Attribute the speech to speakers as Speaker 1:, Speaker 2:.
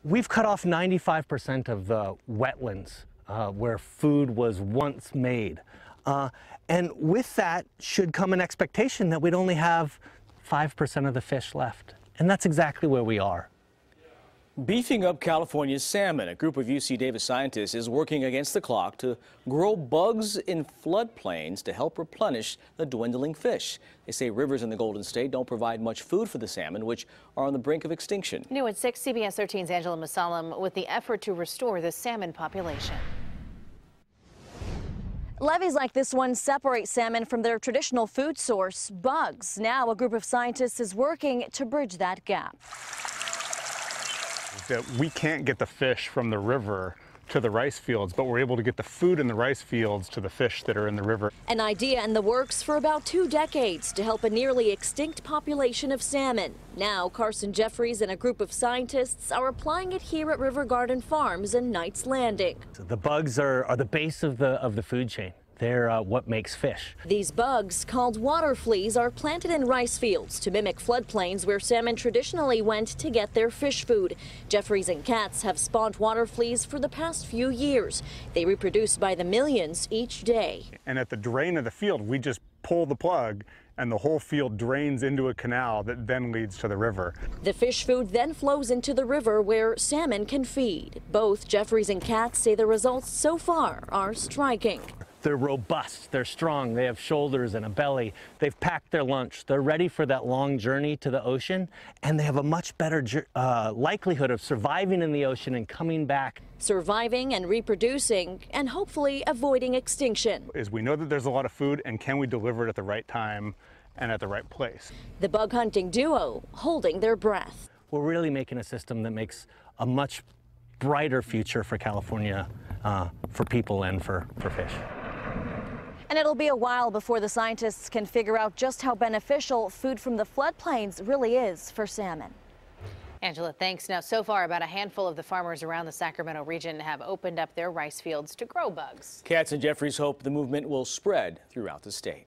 Speaker 1: We've cut off 95% of the wetlands where food was once made. And with that should come an expectation that we'd only have 5% of the fish left. And that's exactly where we are.
Speaker 2: Beefing up California's salmon, a group of UC Davis scientists is working against the clock to grow bugs in floodplains to help replenish the dwindling fish. They say rivers in the Golden State don't provide much food for the salmon, which are on the brink of extinction.
Speaker 3: New at 6, CBS 13's Angela Masalam with the effort to restore the salmon population.
Speaker 4: Levees like this one separate salmon from their traditional food source, bugs. Now a group of scientists is working to bridge that gap.
Speaker 5: That we can't get the fish from the river to the rice fields, but we're able to get the food in the rice fields to the fish that are in the river.
Speaker 4: An idea in the works for about 2 decades to help a nearly extinct population of salmon. Now Carson Jeffries and a group of scientists are applying it here at River Garden Farms in Knights Landing.
Speaker 1: So the bugs are the base of the food chain. They're what makes fish.
Speaker 4: These bugs, called water fleas, are planted in rice fields to mimic floodplains where salmon traditionally went to get their fish food. Jeffries and Katz have spawned water fleas for the past few years. They reproduce by the millions each day.
Speaker 5: And at the drain of the field, we just pull the plug and the whole field drains into a canal that then leads to the river.
Speaker 4: The fish food then flows into the river where salmon can feed. Both Jeffries and Katz say the results so far are striking.
Speaker 1: They're robust, they're strong, they have shoulders and a belly. They've packed their lunch. They're ready for that long journey to the ocean, and they have a much better likelihood of surviving in the ocean and coming back.
Speaker 4: Surviving and reproducing and hopefully avoiding extinction.
Speaker 5: Is we know that there's a lot of food, and can we deliver it at the right time and at the right place?
Speaker 4: The bug hunting duo holding their breath.
Speaker 1: We're really making a system that makes a much brighter future for California, for people and for fish.
Speaker 4: And it'll be a while before the scientists can figure out just how beneficial food from the floodplains really is for salmon.
Speaker 3: Angela, thanks. Now, so far, about a handful of the farmers around the Sacramento region have opened up their rice fields to grow bugs.
Speaker 2: Katz and Jeffries hope the movement will spread throughout the state.